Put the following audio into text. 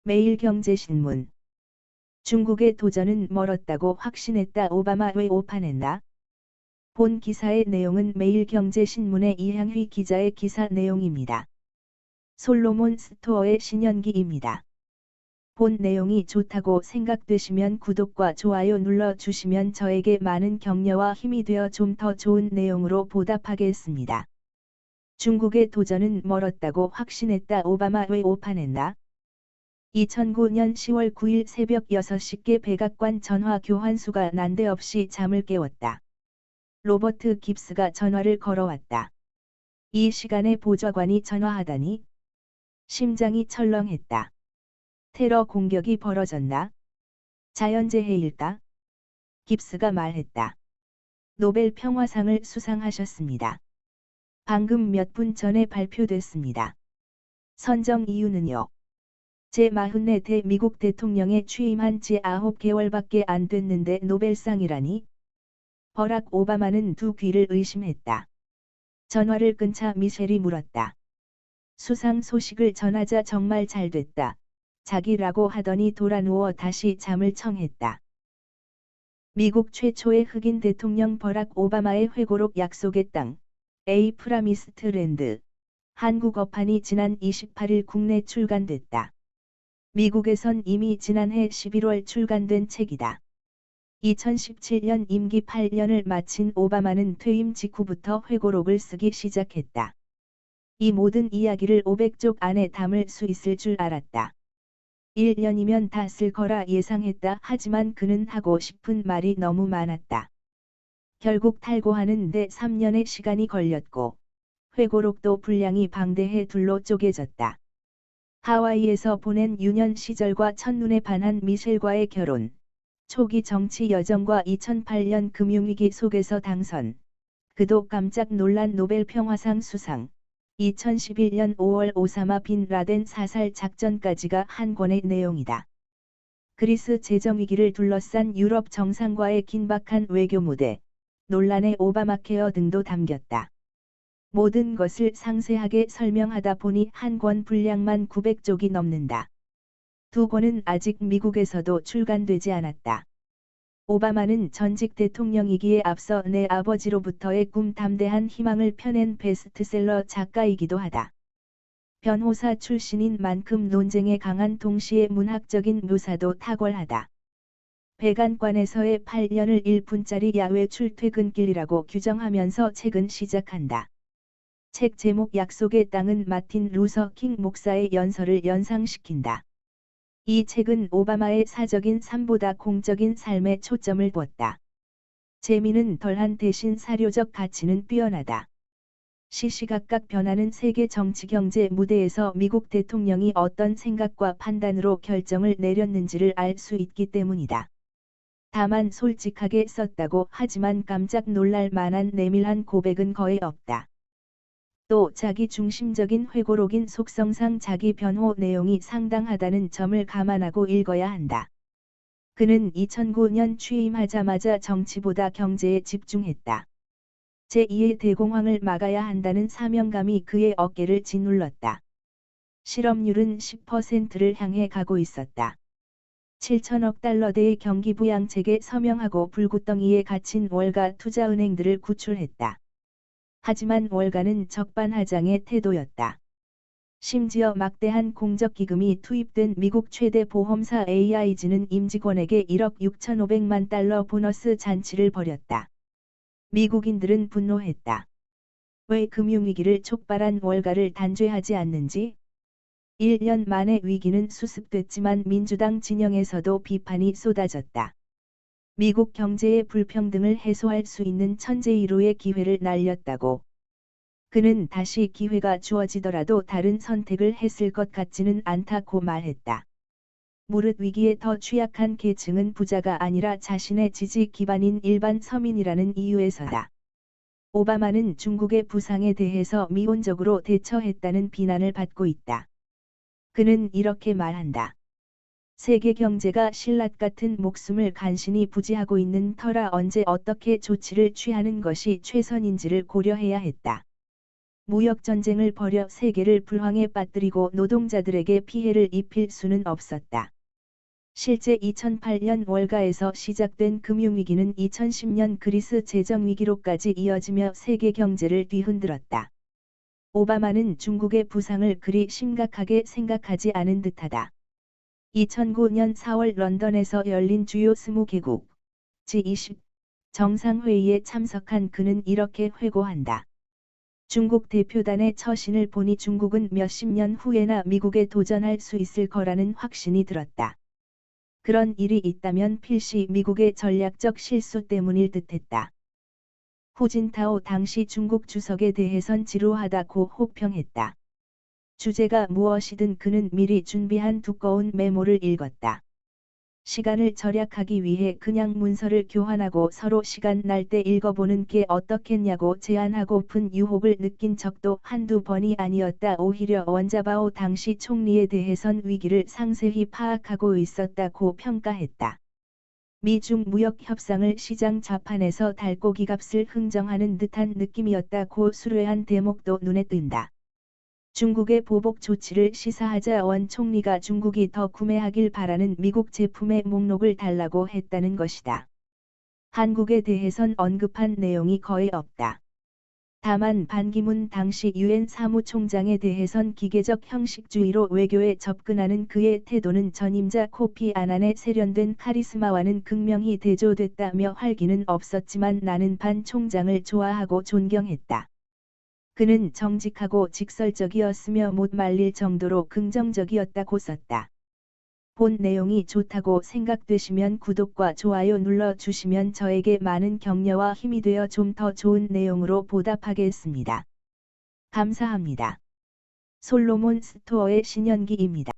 매일경제신문. 중국의 도전은 멀었다고 확신했다. 오바마 왜 오판했나? 본 기사의 내용은 매일경제신문의 이향휘 기자의 기사 내용입니다. 솔로몬 스토어의 신연기입니다. 본 내용이 좋다고 생각되시면 구독과 좋아요 눌러주시면 저에게 많은 격려와 힘이 되어 좀 더 좋은 내용으로 보답하겠습니다. 중국의 도전은 멀었다고 확신했다. 오바마 왜 오판했나? 2009년 10월 9일 새벽 6시께 백악관 전화 교환수가 난데없이 잠을 깨웠다. 로버트 깁스가 전화를 걸어왔다. 이 시간에 보좌관이 전화하다니 심장이 철렁했다. 테러 공격이 벌어졌나? 자연재해일까? 깁스가 말했다. 노벨 평화상을 수상하셨습니다. 방금 몇 분 전에 발표됐습니다. 선정 이유는요? 제44대 미국 대통령에 취임한 지 9개월밖에 안 됐는데 노벨상이라니? 버락 오바마는 두 귀를 의심했다. 전화를 끊자 미셸이 물었다. 수상 소식을 전하자 정말 잘 됐다. 자기라고 하더니 돌아누워 다시 잠을 청했다. 미국 최초의 흑인 대통령 버락 오바마의 회고록 약속의 땅, A 프라미스트 랜드, 한국 어판이 지난 28일 국내 출간됐다. 미국에선 이미 지난해 11월 출간된 책이다. 2017년 임기 8년을 마친 오바마는 퇴임 직후부터 회고록을 쓰기 시작했다. 이 모든 이야기를 500쪽 안에 담을 수 있을 줄 알았다. 1년이면 다 쓸 거라 예상했다. 하지만 그는 하고 싶은 말이 너무 많았다. 결국 탈고하는 데 3년의 시간이 걸렸고 회고록도 분량이 방대해 둘로 쪼개졌다. 하와이에서 보낸 유년 시절과 첫눈에 반한 미셸과의 결혼, 초기 정치 여정과 2008년 금융위기 속에서 당선, 그도 깜짝 놀란 노벨 평화상 수상, 2011년 5월 오사마 빈 라덴 사살 작전까지가 한 권의 내용이다. 그리스 재정위기를 둘러싼 유럽 정상과의 긴박한 외교 무대, 논란의 오바마케어 등도 담겼다. 모든 것을 상세하게 설명하다 보니 한 권 분량만 900쪽이 넘는다. 두 권은 아직 미국에서도 출간되지 않았다. 오바마는 전직 대통령이기에 앞서 내 아버지로부터의 꿈 담대한 희망을 펴낸 베스트셀러 작가이기도 하다. 변호사 출신인 만큼 논쟁에 강한 동시에 문학적인 묘사도 탁월하다. 백안관에서의 8년을 1분짜리 야외 출퇴근길이라고 규정하면서 책은 시작한다. 책 제목 약속의 땅은 마틴 루서 킹 목사의 연설을 연상시킨다. 이 책은 오바마의 사적인 삶보다 공적인 삶에 초점을 두었다. 재미는 덜한 대신 사료적 가치는 뛰어나다. 시시각각 변하는 세계 정치 경제 무대에서 미국 대통령이 어떤 생각과 판단으로 결정을 내렸는지를 알 수 있기 때문이다. 다만 솔직하게 썼다고 하지만 깜짝 놀랄 만한 내밀한 고백은 거의 없다. 또 자기 중심적인 회고록인 속성상 자기 변호 내용이 상당하다는 점을 감안하고 읽어야 한다. 그는 2009년 취임하자마자 정치보다 경제에 집중했다. 제2의 대공황을 막아야 한다는 사명감이 그의 어깨를 짓눌렀다. 실업률은 10%를 향해 가고 있었다. 7천억 달러대의 경기부양책에 서명하고 불구덩이에 갇힌 월가 투자은행들을 구출했다. 하지만 월가는 적반하장의 태도였다. 심지어 막대한 공적기금이 투입된 미국 최대 보험사 AIG는 임직원에게 1억 6,500만 달러 보너스 잔치를 벌였다. 미국인들은 분노했다. 왜 금융위기를 촉발한 월가를 단죄하지 않는지? 1년 만에 위기는 수습됐지만 민주당 진영에서도 비판이 쏟아졌다. 미국 경제의 불평등을 해소할 수 있는 천재일호의 기회를 날렸다고. 그는 다시 기회가 주어지더라도 다른 선택을 했을 것 같지는 않다고 말했다. 무릇 위기에 더 취약한 계층은 부자가 아니라 자신의 지지 기반인 일반 서민이라는 이유에서다. 오바마는 중국의 부상에 대해서 미온적으로 대처했다는 비난을 받고 있다. 그는 이렇게 말한다. 세계 경제가 신라 같은 목숨을 간신히 부지하고 있는 터라 언제 어떻게 조치를 취하는 것이 최선인지를 고려해야 했다. 무역전쟁을 벌여 세계를 불황에 빠뜨리고 노동자들에게 피해를 입힐 수는 없었다. 실제 2008년 월가에서 시작된 금융위기는 2010년 그리스 재정위기로까지 이어지며 세계 경제를 뒤흔들었다. 오바마는 중국의 부상을 그리 심각하게 생각하지 않은 듯하다. 2009년 4월 런던에서 열린 주요 20개국 G20 정상회의에 참석한 그는 이렇게 회고한다. 중국 대표단의 처신을 보니 중국은 몇십 년 후에나 미국에 도전할 수 있을 거라는 확신이 들었다. 그런 일이 있다면 필시 미국의 전략적 실수 때문일 듯했다. 후진타오 당시 중국 주석에 대해선 지루하다고 혹평했다. 주제가 무엇이든 그는 미리 준비한 두꺼운 메모를 읽었다. 시간을 절약하기 위해 그냥 문서를 교환하고 서로 시간 날 때 읽어보는 게 어떻겠냐고 제안하고픈 유혹을 느낀 적도 한두 번이 아니었다. 오히려 원자바오 당시 총리에 대해선 위기를 상세히 파악하고 있었다고 평가했다. 미중 무역 협상을 시장 좌판에서 달고기값을 흥정하는 듯한 느낌이었다고 수뢰한 대목도 눈에 띈다. 중국의 보복 조치를 시사하자 원 총리가 중국이 더 구매하길 바라는 미국 제품의 목록을 달라고 했다는 것이다. 한국에 대해선 언급한 내용이 거의 없다. 다만 반기문 당시 유엔 사무총장에 대해선 기계적 형식주의로 외교에 접근하는 그의 태도는 전임자 코피 아난의 세련된 카리스마와는 극명히 대조됐다며 활기는 없었지만 나는 반 총장을 좋아하고 존경했다. 그는 정직하고 직설적이었으며 못 말릴 정도로 긍정적이었다고 썼다. 본 내용이 좋다고 생각되시면 구독과 좋아요 눌러주시면 저에게 많은 격려와 힘이 되어 좀 더 좋은 내용으로 보답하겠습니다. 감사합니다. 솔로몬 스토어의 신현기입니다.